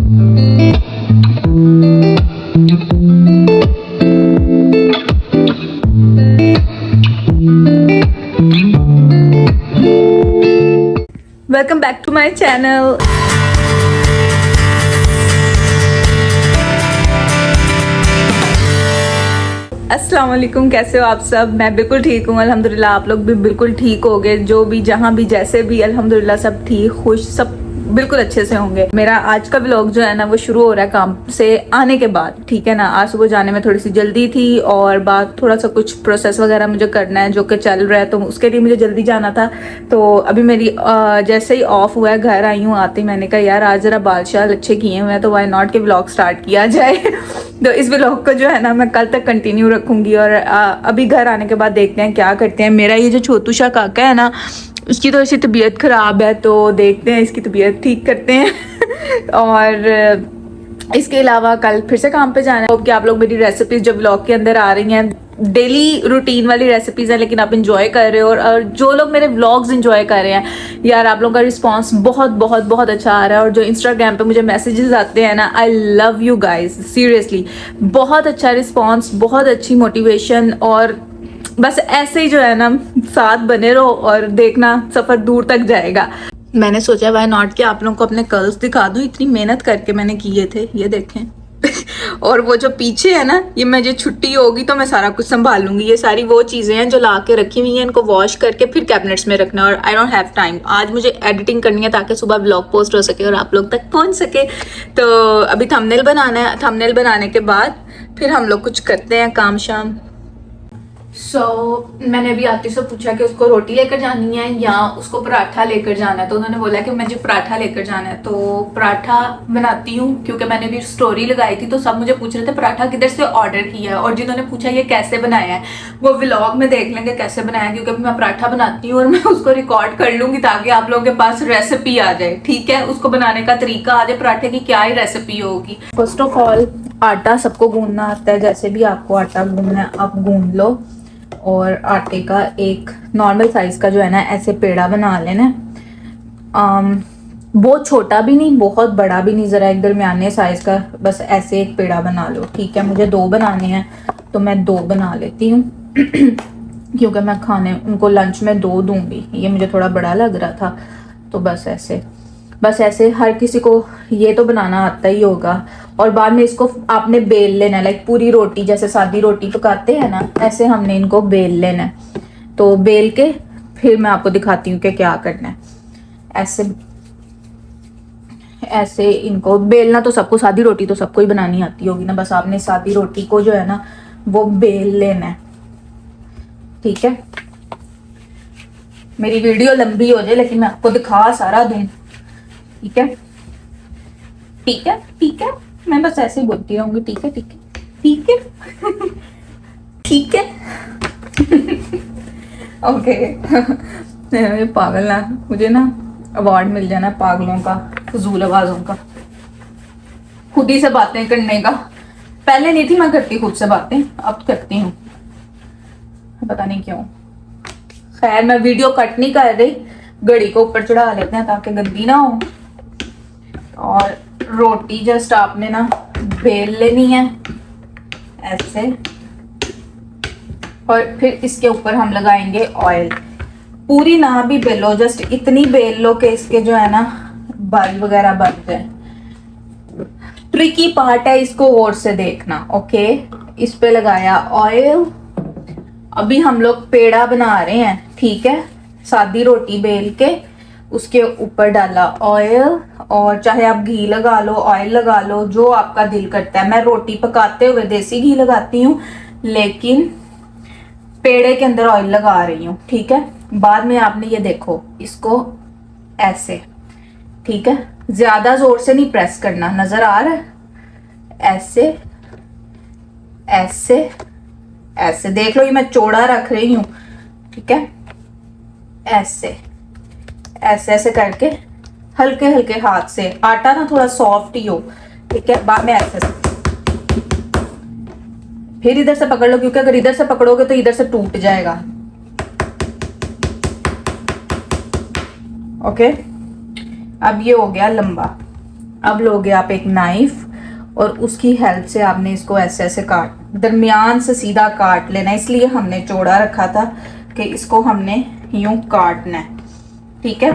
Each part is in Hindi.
Welcome back to my channel. अस्सलाम वालेकुम, कैसे हो आप सब? मैं बिल्कुल ठीक हूँ अल्हम्दुलिल्लाह। आप लोग भी बिल्कुल ठीक होगे, जो भी जहाँ भी जैसे भी अल्हम्दुलिल्लाह सब ठीक खुश सब बिल्कुल अच्छे से होंगे। मेरा आज का व्लॉग जो है ना वो शुरू हो रहा है काम से आने के बाद, ठीक है ना। आज सुबह जाने में थोड़ी सी जल्दी थी और बाद थोड़ा सा कुछ प्रोसेस वगैरह मुझे करना है जो कि चल रहा है, तो उसके लिए मुझे जल्दी जाना था। तो अभी मेरी जैसे ही ऑफ हुआ है घर आई हूँ, आते ही मैंने कहा यार आज जरा बाल शाल अच्छे किए हुए हैं तो वाई नॉट के व्लॉग स्टार्ट किया जाए। तो इस व्लॉग को जो है ना मैं कल तक कंटिन्यू रखूंगी और अभी घर आने के बाद देखते हैं क्या करते हैं। मेरा ये जो छोटू सा काका है ना उसकी थोड़ी सी तबीयत ख़राब है, तो देखते हैं इसकी तबीयत ठीक करते हैं। और इसके अलावा कल फिर से काम पे जाना है। होप कि आप लोग मेरी रेसिपीज जो ब्लॉग के अंदर आ रही हैं डेली रूटीन वाली रेसिपीज हैं, लेकिन आप इंजॉय कर रहे हो। और जो लोग मेरे व्लॉग्स इंजॉय कर रहे हैं यार, आप लोगों का रिस्पांस बहुत बहुत बहुत अच्छा आ रहा है। और जो इंस्टाग्राम पे मुझे मैसेजेस आते हैं ना, I love you guys, seriously बहुत अच्छा रिस्पांस, बहुत अच्छी मोटिवेशन। और बस ऐसे ही जो है ना साथ बने रहो और देखना सफर दूर तक जाएगा। मैंने सोचा वाई नॉट कि आप लोगों को अपने कर्ल्स दिखा दूं, इतनी मेहनत करके मैंने किए थे, ये देखें। और वो जो पीछे है ना, ये मैं जो छुट्टी होगी तो मैं सारा कुछ संभाल लूंगी। ये सारी वो चीजें हैं जो ला के रखी हुई हैं, इनको वॉश करके फिर कैबिनेट्स में रखना। और आई डोंट हैव टाइम, आज मुझे एडिटिंग करनी है ताकि सुबह ब्लॉग पोस्ट हो सके और आप लोग तक पहुंच सके। तो अभी थंबनेल बनाना है, थंबनेल बनाने के बाद फिर हम लोग कुछ करते हैं काम शाम। मैंने अभी आती से पूछा कि उसको रोटी लेकर जानी है या उसको पराठा लेकर जाना है, तो उन्होंने बोला कि मुझे पराठा लेकर जाना है। तो पराठा बनाती हूँ, क्योंकि मैंने भी स्टोरी लगाई थी तो सब मुझे पूछ रहे थे पराठा किधर से ऑर्डर किया है। और जिन्होंने पूछा ये कैसे बनाया है वो व्लॉग में देख लेंगे कैसे बनाया है, क्योंकि मैं पराठा बनाती हूँ और मैं उसको रिकॉर्ड कर लूंगी ताकि आप लोगों के पास रेसिपी आ जाए, ठीक है, उसको बनाने का तरीका आ जाए, पराठे की क्या ही रेसिपी होगी। फर्स्ट ऑफ ऑल आटा सबको गूंदना आता है, जैसे भी आपको आटा गूंदना है आप गूंद लो। और आटे का एक नॉर्मल साइज का जो है ना ऐसे पेड़ा बना लेना। बहुत छोटा भी नहीं बहुत बड़ा भी नहीं, ज़रा एक दरमियाने साइज का, बस ऐसे एक पेड़ा बना लो, ठीक है। मुझे 2 बनाने हैं तो मैं 2 बना लेती हूँ क्योंकि मैं खाने उनको लंच में 2 दूंगी। ये मुझे थोड़ा बड़ा लग रहा था, तो बस ऐसे हर किसी को ये तो बनाना आता ही होगा। और बाद में इसको आपने बेल लेना है, लाइक पूरी रोटी जैसे सादी रोटी पकाते हैं ना, ऐसे हमने इनको बेल लेना है। तो बेल के फिर मैं आपको दिखाती हूँ कि क्या करना है। ऐसे इनको बेलना तो सबको, सादी रोटी तो सबको ही बनानी आती होगी ना, बस आपने सादी रोटी को जो है ना वो बेल लेना है, ठीक है। मेरी वीडियो लंबी हो जाए लेकिन मैं आपको दिखा सारा दूं, ठीक है ठीक है ठीक है। मैं बस ऐसे ही बोलती रहूंगी, ठीक है ठीक है ठीक है ठीक है। ओके पागल ना, मुझे ना अवार्ड मिल जाना पागलों का, फजूल आवाजों का, खुद ही से बातें करने का। पहले नहीं थी मैं करती खुद से बातें, अब करती हूँ, पता नहीं क्यों। खैर मैं वीडियो कट नहीं कर रही, घड़ी को ऊपर चढ़ा लेते हैं ताकि गंदी ना हो। और रोटी जस्ट आपने ना बेल लेनी है ऐसे, और फिर इसके ऊपर हम लगाएंगे ऑयल। पूरी ना भी बेलो, जस्ट इतनी बेल लो कि इसके जो है ना बाल वगैरह बन जाए। ट्रिकी पार्ट है, इसको गौर से देखना, ओके। इस पे लगाया ऑयल। अभी हम लोग पेड़ा बना रहे हैं, ठीक है। सादी रोटी बेल के उसके ऊपर डाला ऑयल, और चाहे आप घी लगा लो ऑयल लगा लो, जो आपका दिल करता है। मैं रोटी पकाते हुए देसी घी लगाती हूँ, लेकिन पेड़े के अंदर ऑयल लगा रही हूँ, ठीक है। बाद में आपने ये देखो इसको ऐसे, ठीक है, ज्यादा जोर से नहीं प्रेस करना, नजर आ रहा है, ऐसे ऐसे ऐसे देख लो, ये मैं चौड़ा रख रही हूँ, ठीक है। ऐसे ऐसे ऐसे करके हल्के हल्के हाथ से, आटा ना थोड़ा सॉफ्ट ही हो, ठीक है। बाद में ऐसे फिर इधर से पकड़ लो, क्योंकि अगर इधर से पकड़ोगे तो इधर से टूट जाएगा, ओके। अब ये हो गया लंबा, अब लोगे आप एक नाइफ और उसकी हेल्प से आपने इसको ऐसे ऐसे काट, दरमियान से सीधा काट लेना। इसलिए हमने चौड़ा रखा था कि इसको हमने यूं काटना है, ठीक है।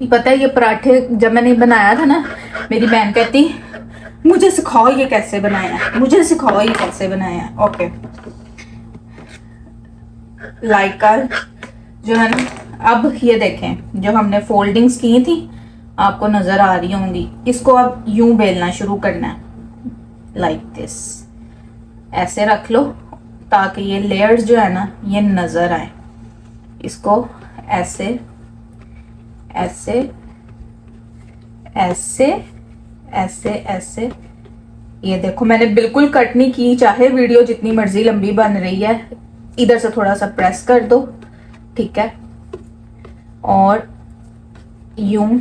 पता है ये पराठे जब मैंने बनाया था ना, मेरी बहन कहती मुझे सिखाओ ये कैसे बनाया है, मुझे सिखाओ ये कैसे बनाया है। ओके, लाइका जो है ना, अब ये देखें जो हमने फोल्डिंग्स की थी आपको नजर आ रही होंगी, इसको अब यूं बेलना शुरू करना है, लाइक दिस। ऐसे रख लो ताकि ये लेयर्स जो है ना ये नजर आए। इसको ऐसे ऐसे ऐसे ऐसे ऐसे, ये देखो मैंने बिल्कुल कट नहीं की, चाहे वीडियो जितनी मर्जी लंबी बन रही है, इधर से थोड़ा सा प्रेस कर दो, ठीक है। और यूं,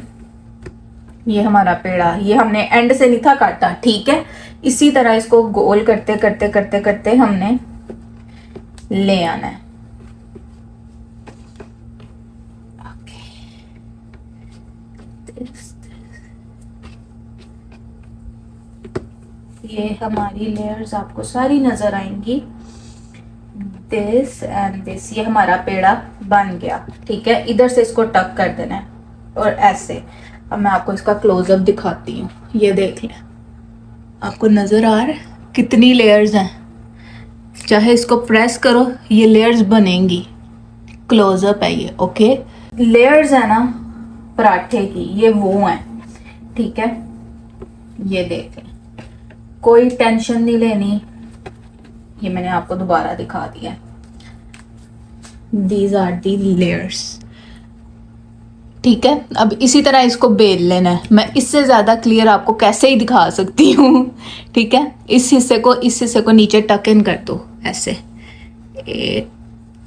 ये हमारा पेड़ा, ये हमने एंड से नहीं था काटा, ठीक है। इसी तरह इसको गोल करते करते करते करते हमने ले आना है। ये हमारी लेयर्स आपको सारी नजर आएंगी, दिस एंड दिस। ये हमारा पेड़ा बन गया, ठीक है। इधर से इसको टक कर देना है और ऐसे। अब मैं आपको इसका क्लोजअप दिखाती हूँ, ये देख लें, आपको नजर आ रहा है कितनी लेयर्स हैं। चाहे इसको प्रेस करो ये लेयर्स बनेंगी, क्लोजअप है ये, ओके। लेयर्स है ना पराठे की, ये वो हैं, ठीक है। ये देखें, कोई टेंशन नहीं लेनी, ये मैंने आपको दोबारा दिखा दिया। दीज आर दी लेयर्स, ठीक है। अब इसी तरह इसको बेल लेना है। मैं इससे ज़्यादा क्लियर आपको कैसे ही दिखा सकती हूँ, ठीक है। इस हिस्से को नीचे टक इन कर दो ऐसे,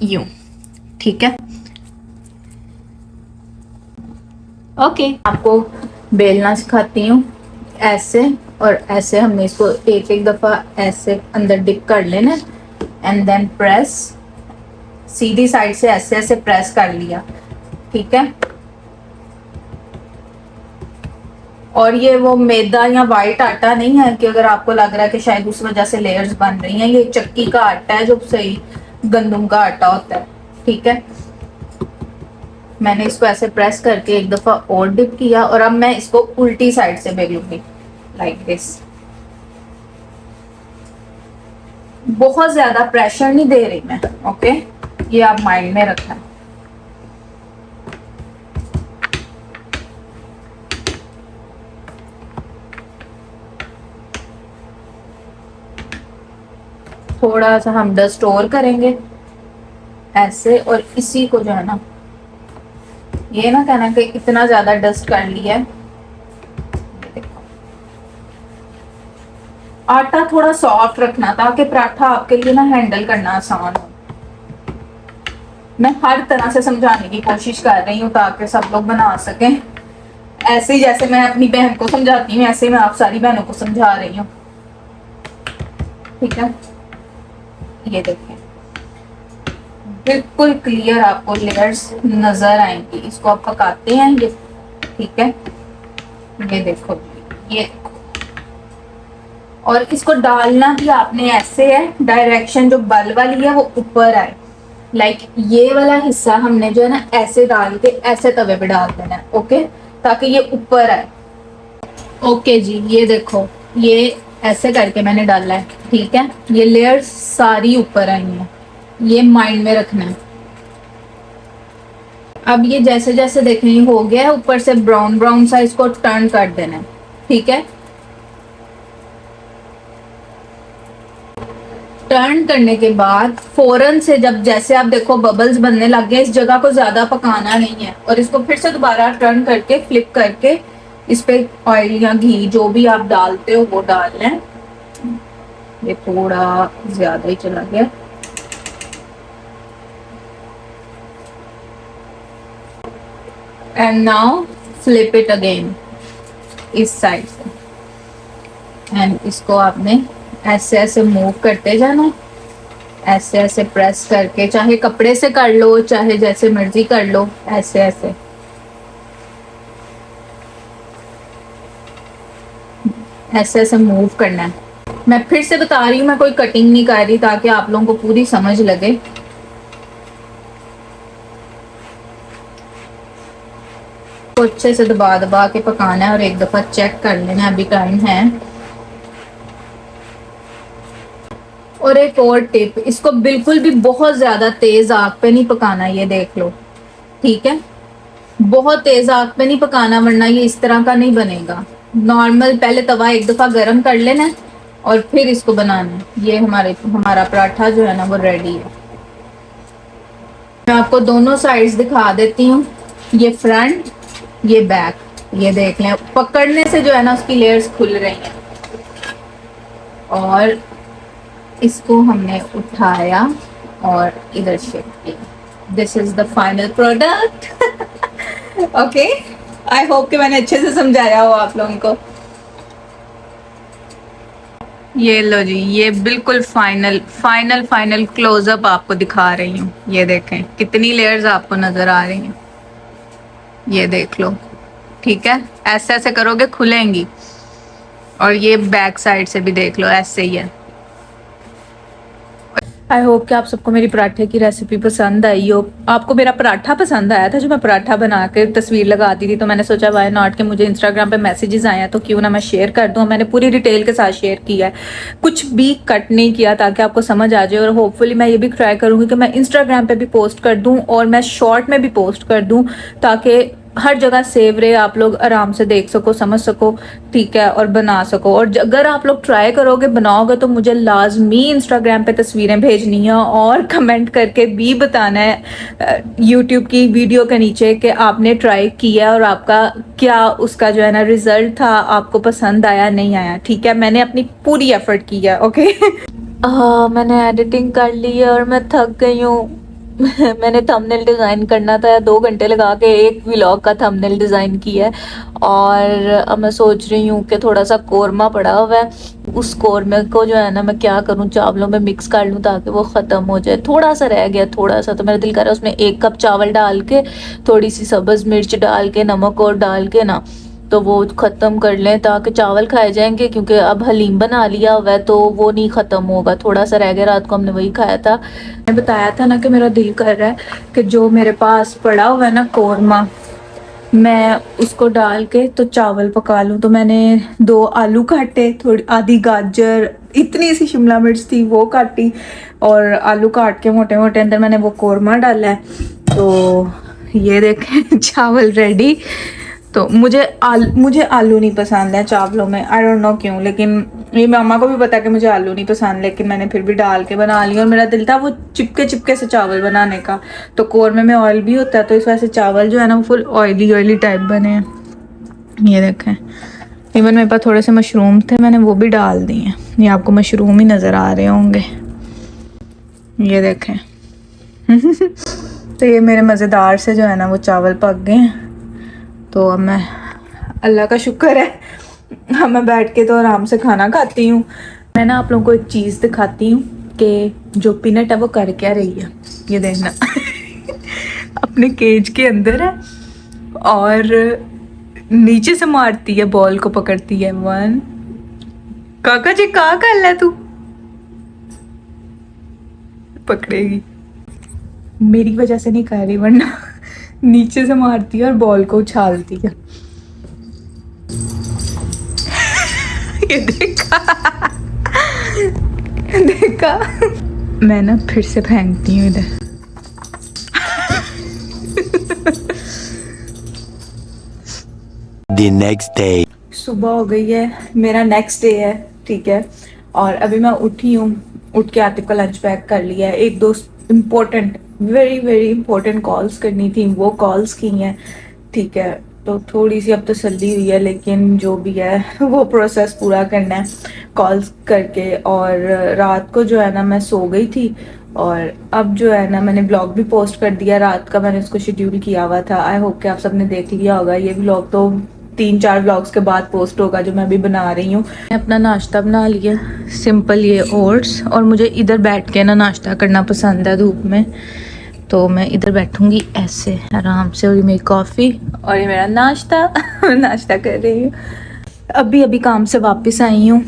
यूं, ठीक है। ओके, आपको बेलना सिखाती हूँ। ऐसे और ऐसे हमने इसको एक एक दफ़ा ऐसे अंदर डिप कर लेना एंड देन प्रेस, सीधी साइड से ऐसे ऐसे प्रेस कर लिया, ठीक है। और ये वो मैदा या वाइट आटा नहीं है कि अगर आपको लग रहा है कि शायद उस वजह से लेयर्स बन रही हैं, ये चक्की का आटा है जो सही गंदम का आटा होता है, ठीक है। मैंने इसको ऐसे प्रेस करके एक दफा और डिप किया और अब मैं इसको उल्टी साइड से बेलूंगी, लाइक दिस। बहुत ज्यादा प्रेशर नहीं दे रही मैं, ओके। ये आप माइंड में रखना। थोड़ा सा हम डस्ट और करेंगे ऐसे, और इसी को जो है ना, ये ना कहना कि इतना ज्यादा डस्ट कर लिया है। आटा थोड़ा सॉफ्ट रखना ताकि पराठा आपके लिए ना हैंडल करना आसान हो। मैं हर तरह से समझाने की कोशिश कर रही हूँ ताकि सब लोग बना सकें। ऐसे ही जैसे मैं अपनी बहन को समझाती हूँ, ऐसे मैं आप सारी बहनों को समझा रही हूँ, ठीक है। ये देखें, बिल्कुल क्लियर आपको लेयर्स नजर आएंगी। इसको आप पकाते हैं ये, ठीक है। ये देखो, ये देखो। और इसको डालना भी आपने ऐसे है, डायरेक्शन जो बल वाली है वो ऊपर आए, लाइक ये वाला हिस्सा हमने जो है ना ऐसे डाल के ऐसे तवे पे डाल देना है, ओके, ताकि ये ऊपर आए। ओके जी, ये देखो, ये ऐसे करके मैंने डाला है, ठीक है। ये लेयर्स सारी ऊपर आई हैं, ये माइंड में रखना है। अब ये जैसे जैसे देखने हो गया है, ऊपर से ब्राउन ब्राउन सा, इसको टर्न कर देना है, ठीक है। टर्न करने के बाद फौरन से जब जैसे आप देखो बबल्स बनने लग गए, इस जगह को ज्यादा पकाना नहीं है, और इसको फिर से दोबारा टर्न करके फ्लिप करके इस पे ऑयल या घी जो भी आप डालते हो वो डाल लें। ये थोड़ा ज्यादा ही चला गया। And now flip it again इस साइड से, एंड इसको आपने ऐसे ऐसे मूव करते जाना, ऐसे ऐसे प्रेस करके, चाहे कपड़े से कर लो चाहे जैसे मर्जी कर लो, ऐसे ऐसे। ऐसे ऐसे मूव करना है। मैं फिर से बता रही हूँ, मैं कोई कटिंग नहीं कर रही ताकि आप लोगों को पूरी समझ लगे। तो अच्छे से दबा दबा के पकाना है और एक दफा चेक कर लेना अभी टाइम है। और एक और टिप, इसको बिल्कुल भी बहुत ज्यादा तेज आग पे नहीं पकाना, ये देख लो, ठीक है। बहुत तेज आग पे नहीं पकाना वरना ये इस तरह का नहीं बनेगा। नॉर्मल पहले तवा एक दफा गर्म कर लेना है और फिर इसको बनाना है। ये हमारा पराठा जो है ना वो रेडी है। मैं आपको दोनों साइड्स दिखा देती हूँ, ये फ्रंट ये बैक, ये देख लें पकड़ने से जो है ना उसकी लेयर्स खुल रही हैं। और इसको हमने उठाया और इधर शेप किया। This is the final product. Okay, I hope कि मैंने अच्छे से समझाया हो आप लोगों को। ये लो जी, ये बिल्कुल फाइनल फाइनल फाइनल क्लोजअप आपको दिखा रही हूँ। ये देखें कितनी लेयर्स आपको नजर आ रही हैं, ये देख लो, ठीक है। ऐसे ऐसे करोगे खुलेंगी। और ये बैक साइड से भी देख लो, ऐसे ही है। आई होप कि आप सबको मेरी पराठे की रेसिपी पसंद आई हो। आपको मेरा पराठा पसंद आया था जो मैं पराठा बना के तस्वीर लगाती थी, तो मैंने सोचा वाई नॉट के मुझे इंस्टाग्राम पे मैसेजेस आए हैं तो क्यों ना मैं शेयर कर दूँ। मैंने पूरी डिटेल के साथ शेयर किया है, कुछ भी कट नहीं किया ताकि आपको समझ आ जाए। और होपफुली मैं ये भी ट्राई करूँगी कि मैं इंस्टाग्राम पर भी पोस्ट कर दूँ और मैं शॉर्ट में भी पोस्ट कर दूँ ताकि हर जगह सेव रहे, आप लोग आराम से देख सको, समझ सको, ठीक है, और बना सको। और अगर आप लोग ट्राई करोगे बनाओगे तो मुझे लाजमी इंस्टाग्राम पे तस्वीरें भेजनी है और कमेंट करके भी बताना है यूट्यूब की वीडियो के नीचे कि आपने ट्राई किया और आपका क्या उसका जो है ना रिजल्ट था, आपको पसंद आया नहीं आया, ठीक है। मैंने अपनी पूरी एफर्ट की है, ओके। मैंने एडिटिंग कर ली है और मैं थक गई हूँ। मैंने थंबनेल डिज़ाइन करना था, 2 घंटे लगा के एक व्लॉग का थंबनेल डिज़ाइन किया है। और अब मैं सोच रही हूँ कि थोड़ा सा कोरमा पड़ा हुआ है, उस कोरमे को जो है ना मैं क्या करूँ, चावलों में मिक्स कर लूँ ताकि वो ख़त्म हो जाए। थोड़ा सा रह गया, थोड़ा सा, तो मेरा दिल कर रहा है उसमें 1 कप चावल डाल के, थोड़ी सी सब्ज़ मिर्च डाल के, नमक और डाल के ना, तो वो ख़त्म कर लें ताकि चावल खाए जाएंगे। क्योंकि अब हलीम बना लिया हुआ है तो वो नहीं ख़त्म होगा, थोड़ा सा रह गया, रात को हमने वही खाया था। मैंने बताया था ना कि मेरा दिल कर रहा है कि जो मेरे पास पड़ा हुआ है ना कोरमा, मैं उसको डाल के तो चावल पका लूँ। तो मैंने 2 आलू काटे, थोड़ी आधी गाजर, इतनी सी शिमला मिर्च थी वो काटी और आलू काट के मोटे मोटे अंदर मैंने वो कोरमा डाला है। तो ये देखें चावल रेडी। तो मुझे आलू नहीं पसंद है चावलों में, आई डोंट नो क्यों, लेकिन ये मामा को भी पता कि मुझे आलू नहीं पसंद, लेकिन मैंने फिर भी डाल के बना लिया। और मेरा दिल था वो चिपके चिपके से चावल बनाने का, तो कोरमे में ऑयल भी होता है तो इस वजह से चावल जो है ना वो फुल ऑयली टाइप बने हैं। ये देखें, इवन मेरे पास थोड़े से मशरूम थे, मैंने वो भी डाल दिए हैं। ये आपको मशरूम ही नज़र आ रहे होंगे, ये देखें। तो ये मेरे मज़ेदार से जो है ना वो चावल पक गए हैं। तो अब मैं, अल्लाह का शुक्र है, अब मैं बैठ के तो आराम से खाना खाती हूँ। मैं ना आप लोगों को एक चीज़ दिखाती हूँ कि जो पीनट है वो कर क्या रही है। ये देखना, अपने केज के अंदर है और नीचे से मारती है, बॉल को पकड़ती है। 1, काका जी कहाँ कर ले तू, पकड़ेगी, मेरी वजह से नहीं कर रही वरना नीचे से मारती है और बॉल को उछालती है। ये देखा, देखा, मैं ना फिर से फेंकती हूँ इधर। The next day. सुबह हो गई है, मेरा नेक्स्ट डे है, ठीक है। और अभी मैं उठी हूँ, उठ के आतिफ का लंच पैक कर लिया है। 1-2 important, very very important calls करनी थी, वो कॉल्स की हैं, ठीक है। तो थोड़ी सी अब तसल्ली हुई है, लेकिन जो भी है वो प्रोसेस पूरा करना है कॉल्स करके। और रात को जो है ना मैं सो गई थी और अब जो है ना मैंने ब्लॉग भी पोस्ट कर दिया रात का, मैंने उसको शेड्यूल किया हुआ था। आई होप कि आप सबने देख लिया होगा। ये ब्लॉग तो 3-4 ब्लॉग्स के बाद पोस्ट होगा जो मैं अभी बना रही हूँ। मैं अपना नाश्ता बना लिया, सिंपल ये ओट्स, और मुझे इधर बैठ के ना नाश्ता करना पसंद है धूप में, तो मैं इधर बैठूंगी ऐसे आराम से। और ये मेरी कॉफ़ी और ये मेरा नाश्ता नाश्ता कर रही हूँ। अभी अभी काम से वापस आई हूँ।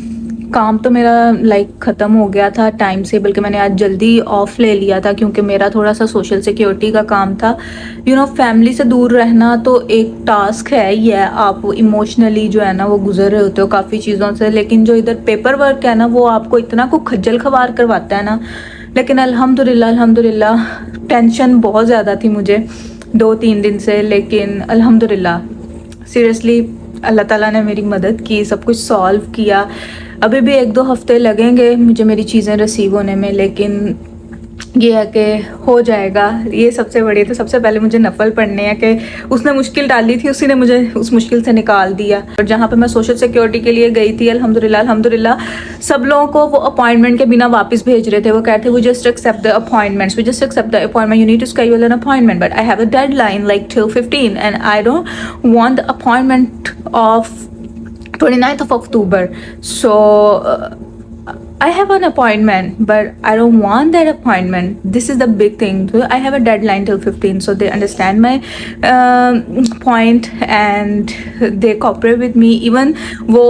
काम तो मेरा लाइक ख़त्म हो गया था टाइम से, बल्कि मैंने आज जल्दी ऑफ ले लिया था क्योंकि मेरा थोड़ा सा सोशल सिक्योरिटी का काम था। फैमिली से दूर रहना तो एक टास्क है ही है। आप इमोशनली जो है ना वो गुजर रहे होते हो काफ़ी चीज़ों से, लेकिन जो इधर पेपर वर्क है ना वो आपको इतना को खज्जल खवार करवाता है ना। लेकिन अल्हम्दुलिल्लाह टेंशन बहुत ज़्यादा थी मुझे 2-3 दिन से, लेकिन अल्हम्दुलिल्लाह सीरियसली अल्लाह ताला ने मेरी मदद की, सब कुछ सॉल्व किया। अभी भी 1-2 हफ्ते लगेंगे मुझे मेरी चीज़ें रिसीव होने में, लेकिन ये है कि हो जाएगा। ये सबसे बड़ी तो सबसे पहले मुझे नफल पढ़ने हैं कि उसने मुश्किल डाली थी, उसी ने मुझे उस मुश्किल से निकाल दिया। और जहाँ पे मैं सोशल सिक्योरिटी के लिए गई थी अल्हम्दुलिल्लाह सब लोगों को वो अपॉइंटमेंट के बिना वापस भेज रहे थे। वो कहते we just accept the appointments, we just accept the appointment, you need to schedule an appointment, but I have a deadline like till 15 and I don't want the appointment of 29th of October. So I have an appointment, but I don't want that appointment. This is the big thing. So I have a deadline till 15, so they understand my point and they cooperate with me. Even वो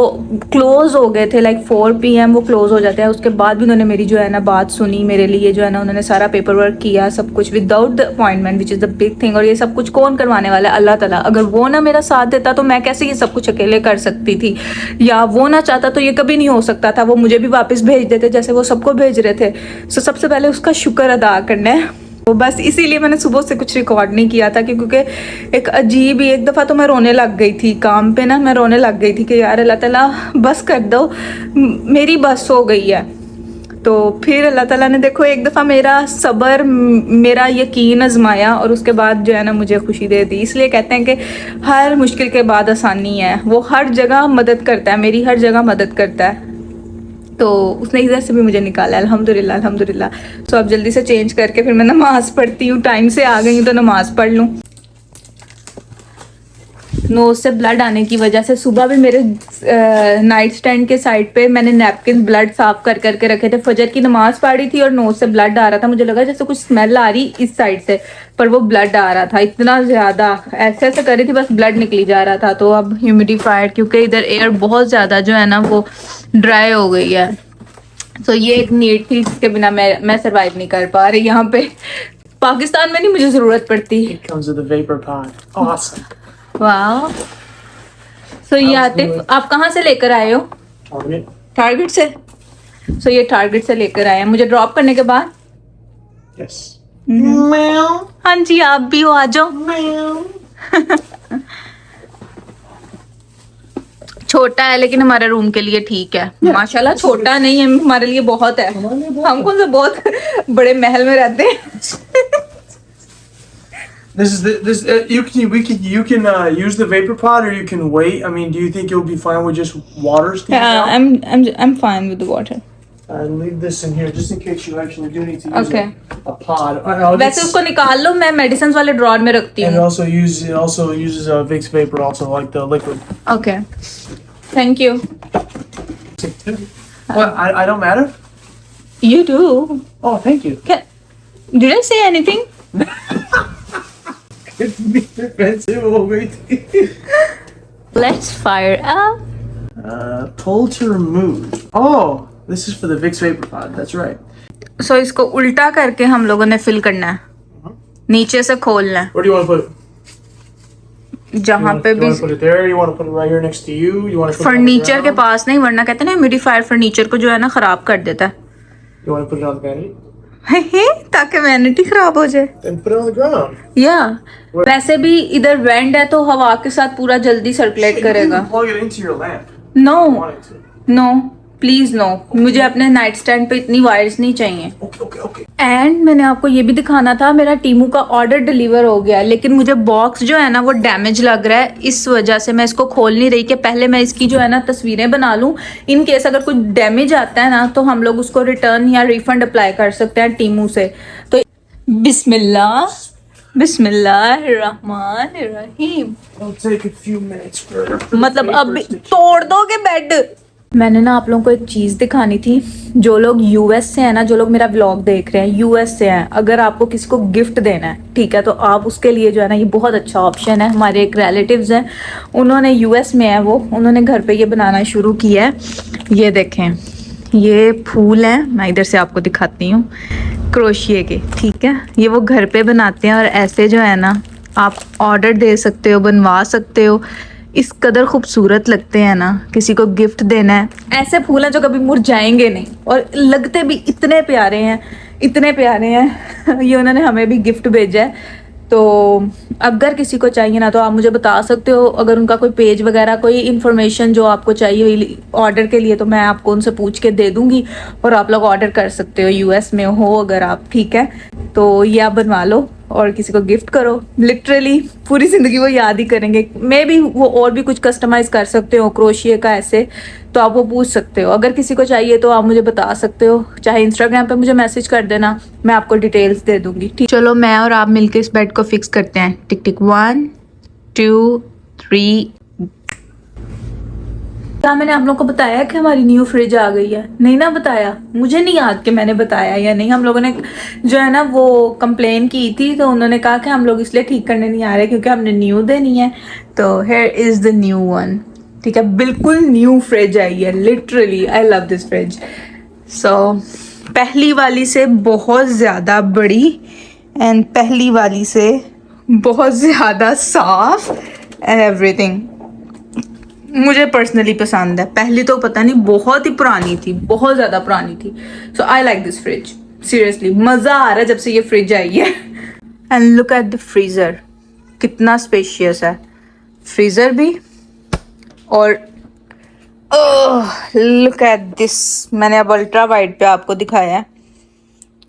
close हो गए थे like 4 PM वो close हो जाते हैं, उसके बाद भी उन्होंने मेरी जो है ना बात सुनी, मेरे लिए जो है ना उन्होंने सारा पेपर वर्क किया, सब कुछ without the appointment, which is the big thing. और ये सब कुछ कौन करवाने वाला है? अल्लाह ताला। अगर वो ना मेरा साथ देता तो मैं कैसे ये सब कुछ अकेले कर सकती थी, या वो ना चाहता तो ये कभी नहीं हो सकता था। वो मुझे भी वापस भेज देते जैसे वो सबको भेज रहे थे। सो सबसे पहले उसका शुक्र अदा करना है। तो बस इसीलिए मैंने सुबह से कुछ रिकॉर्ड नहीं किया था क्योंकि एक अजीब ही, एक दफ़ा तो मैं रोने लग गई थी काम पे ना, मैं रोने लग गई थी कि यार अल्लाह ताला बस कर दो, मेरी बस हो गई है। तो फिर अल्लाह ताला ने देखो एक दफ़ा मेरा सब्र, मेरा यकीन आजमाया और उसके बाद जो है ना मुझे खुशी दे दी। इसलिए कहते हैं कि हर मुश्किल के बाद आसानी है। वो हर जगह मदद करता है, मेरी हर जगह मदद करता है। तो उसने इधर से भी मुझे निकाला अल्हम्दुलिल्लाह। तो अब जल्दी से चेंज करके फिर मैं नमाज़ पढ़ती हूँ। टाइम से आ गई हूँ तो नमाज़ पढ़ लूँ। नोज से ब्लड आने की वजह से सुबह भी मेरे नाइट स्टैंड के साइड पे मैंने नैपकिन ब्लड साफ कर करके रखे थे। फजर की नमाज पढ़ी थी और नोज से ब्लड आ रहा था। मुझे लगा जैसे कुछ स्मेल आ रही इस साइड से, पर वो ब्लड आ रहा था इतना ज़्यादा, ऐसे ऐसे कर रही थी बस ब्लड निकली जा रहा था। तो अब ह्यूमिडिफायर, क्योंकि इधर एयर बहुत ज़्यादा जो है ना वो ड्राई हो गई है, तो ये एक नीड थी जिसके बिना मैं सर्वाइव नहीं कर पा रही यहाँ पे। पाकिस्तान में नहीं मुझे ज़रूरत पड़ती। It comes with a vapor pod. Awesome. वाह। सो ये आतिफ आप कहाँ से लेकर आए हो? Target. टारगेट से। सो ये टारगेट से लेकर आए हैं मुझे ड्रॉप करने के बाद। Yes. Meow. हाँ जी आप भी हो, आ जाओ। Meow. छोटा है लेकिन हमारे रूम के लिए ठीक है माशाल्लाह। छोटा नहीं है, हमारे लिए बहुत है। हम कौन से बहुत बड़े महल में रहते हैं। You can use the vapor pod or you can wait. I mean, do you think you'll be fine with just water steaming out? I'm fine with the water. Leave this in here just in case you actually do need to use Okay. a pod. वैसे उसको निकाल लो, मैं मेडिसिन वाले ड्रॉर में रखती And हूँ। it also uses Vicks vapor also, like the liquid. Okay. Thank you. What? I don't matter? You do. Oh, thank you. Did I say anything? It's defensive हो गई थी। Let's fire up. Pull to remove. Oh, this is for the Vicks vapor pod. That's right. So इसको उल्टा करके हम लोगों ने फिल करना है, नीचे से खोलना है। Where do you want to put it? जहाँ पे You भी want to put it there? You want to put it right here next to you? You want to put it on the furniture के ground? पास नहीं, वरना कहते हैं ना ह्यूमिडिफायर फर्नीचर को जो है ना खराब कर देता है। You want to put it on the vanity? ताकि वैनिटी खराब हो जाए। Then put it on the ground. या वैसे भी इधर वेंट है तो हवा के साथ पूरा जल्दी सर्कुलेट You करेगा। can plug it into your lamp. No if you wanted to. No please no, मुझे अपने नाइट स्टैंड पे इतनी वायर्स नहीं चाहिए। Okay. एंड मैंने आपको ये भी दिखाना था, मेरा टीमू का ऑर्डर डिलीवर हो गया, लेकिन मुझे बॉक्स जो है ना वो डैमेज लग रहा है। इस वजह से मैं इसको खोल नहीं रही कि पहले मैं इसकी जो है ना तस्वीरें बना लूँ। इन केस अगर कुछ डैमेज आता है ना तो हम लोग उसको रिटर्न या रिफंड अप्लाई कर सकते हैं टीमू से। तो बिस्मिल्लाहिर्रहमानिर्रहीम। It'll take a few minutes for मतलब अब तोड़ दोगे बेड? मैंने ना आप लोगों को एक चीज़ दिखानी थी। जो लोग यूएस से हैं ना, जो लोग मेरा व्लॉग देख रहे हैं यूएस से हैं, अगर आपको किसी को गिफ्ट देना है, ठीक है, तो आप उसके लिए जो है ना, ये बहुत अच्छा ऑप्शन है। हमारे एक रिलेटिव्स हैं, उन्होंने यूएस में है वो, उन्होंने घर पे ये बनाना शुरू किया है। ये देखें, ये फूल हैं, मैं इधर से आपको दिखाती हूँ, क्रोशिये के, ठीक है। ये वो घर पे बनाते हैं और ऐसे जो है ना, आप ऑर्डर दे सकते हो, बनवा सकते हो। इस कदर खूबसूरत लगते हैं ना, किसी को गिफ्ट देना है। ऐसे फूल हैं जो कभी मुरझाएंगे नहीं और लगते भी इतने प्यारे हैं, इतने प्यारे हैं। ये उन्होंने हमें भी गिफ्ट भेजा है। तो अगर किसी को चाहिए ना, तो आप मुझे बता सकते हो। अगर उनका कोई पेज वगैरह, कोई इन्फॉर्मेशन जो आपको चाहिए ऑर्डर के लिए, तो मैं आपको उनसे पूछ के दे दूंगी और आप लोग ऑर्डर कर सकते हो। यूएस में हो अगर आप, ठीक है, तो ये आप बनवा लो और किसी को गिफ्ट करो। लिटरली पूरी ज़िंदगी वो याद ही करेंगे। मे भी वो और भी कुछ कस्टमाइज़ कर सकते हो क्रोशिया का ऐसे, तो आप वो पूछ सकते हो। अगर किसी को चाहिए तो आप मुझे बता सकते हो, चाहे इंस्टाग्राम पे मुझे मैसेज कर देना, मैं आपको डिटेल्स दे दूंगी, ठीक। चलो मैं और आप मिलके इस बेड को फिक्स करते हैं। टिक टिक 1 2 3। क्या मैंने आप लोगों को बताया कि हमारी न्यू फ्रिज आ गई है? नहीं ना बताया, मुझे नहीं याद कि मैंने बताया या नहीं। हम लोगों ने जो है ना वो कंप्लेन की थी, तो उन्होंने कहा कि हम लोग इसलिए ठीक करने नहीं आ रहे क्योंकि हमने न्यू देनी है। तो here is the new one, ठीक है, बिल्कुल न्यू फ्रिज आई है। Literally I love this fridge. So पहली वाली से बहुत ज़्यादा बड़ी एंड पहली वाली से बहुत ज़्यादा साफ एंड एवरीथिंग। मुझे पर्सनली पसंद है। पहली तो पता नहीं, बहुत ही पुरानी थी, बहुत ज़्यादा पुरानी थी। So I like this fridge, seriously मज़ा आ रहा है जब से ये फ्रिज आई है। And look at the freezer, कितना स्पेशियस है फ्रीज़र भी। और लुक एट दिस, मैंने अब अल्ट्रा वाइड पे आपको दिखाया है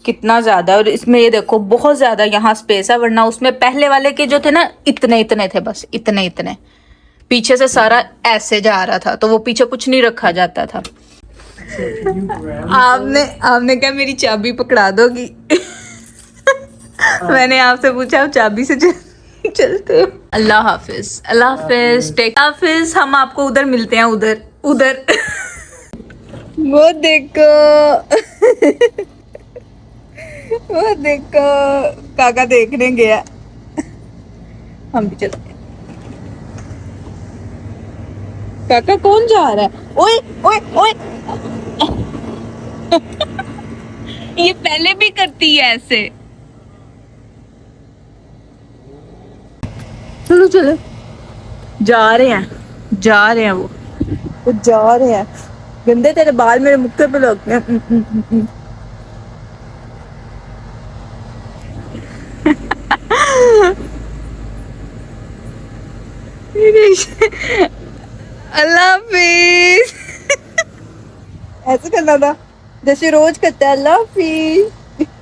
कितना ज़्यादा। और इसमें ये देखो बहुत ज़्यादा यहाँ स्पेस है, वरना उसमें पहले वाले के जो थे ना, इतने इतने थे, बस इतने इतने। पीछे से सारा ऐसे जा रहा था, तो वो पीछे कुछ नहीं रखा जाता था। आपने क्या मेरी चाबी पकड़ा दोगी? मैंने आपसे पूछा, आप चाबी से चलते हो। अल्लाह हाफिज, अल्लाह हाफिज, टेक हाफिज। हम आपको उधर मिलते हैं, उधर उधर। वो देखो, वो देखो, काका देखने गया, हम भी चलते हैं। काका कौन जा रहा है? ओए ओए ओए। ये पहले भी करती है ऐसे। चलो चलो, जा रहे हैं, जा रहे हैं, वो जा रहे हैं। गंदे तेरे बाल मेरे मुख पे लगते हैं। अल्लाह हाफिज। ऐसे करना था जैसे रोज करता है। अल्लाह हाफिज।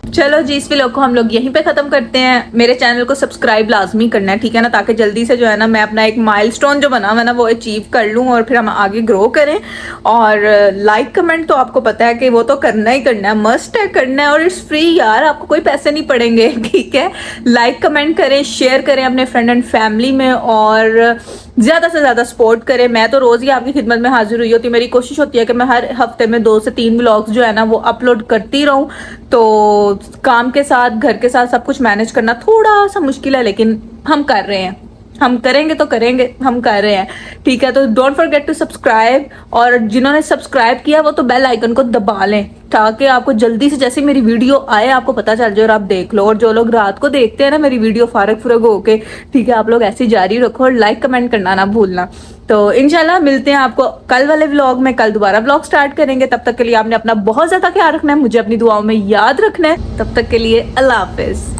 चलो जी, इस व्लॉग को हम लोग यहीं पे ख़त्म करते हैं। मेरे चैनल को सब्सक्राइब लाजमी करना है, ठीक है ना, ताकि जल्दी से जो है ना, मैं अपना एक माइलस्टोन जो बना हुआ है ना, वो अचीव कर लूँ और फिर हम आगे ग्रो करें। और लाइक कमेंट तो आपको पता है कि वो तो करना ही करना है, मस्ट है करना है, और इट्स फ्री यार, आपको कोई पैसे नहीं पड़ेंगे, ठीक है। लाइक कमेंट करें, शेयर करें अपने फ्रेंड एंड फैमिली में, और ज़्यादा से ज़्यादा सपोर्ट करें। मैं तो रोज़ ही आपकी खिदमत में हाजिर हुई होती हूँ। मेरी कोशिश होती है कि मैं हर हफ्ते में 2 से 3 व्लॉग्स जो है ना वो अपलोड करती रहूँ। तो काम के साथ, घर के साथ सब कुछ मैनेज करना थोड़ा सा मुश्किल है, लेकिन हम कर रहे हैं, हम करेंगे तो करेंगे, हम कर रहे हैं, ठीक है। तो डोंट फॉरगेट टू सब्सक्राइब, और जिन्होंने सब्सक्राइब किया वो तो बेल आइकन को दबा लें, ताकि आपको जल्दी से जैसे मेरी वीडियो आए आपको पता चल जाए और आप देख लो। और जो लोग रात को देखते हैं ना मेरी वीडियो फारग फुरग होके, ठीक है, आप लोग ऐसे जारी रखो और लाइक कमेंट करना ना भूलना। तो इंशाल्लाह मिलते हैं आपको कल वाले व्लॉग में। कल दोबारा व्लॉग स्टार्ट करेंगे। तब तक के लिए आपने अपना बहुत ज़्यादा ख्याल रखना है, मुझे अपनी दुआओं में याद रखना है। तब तक के लिए अल्लाह हाफिज़।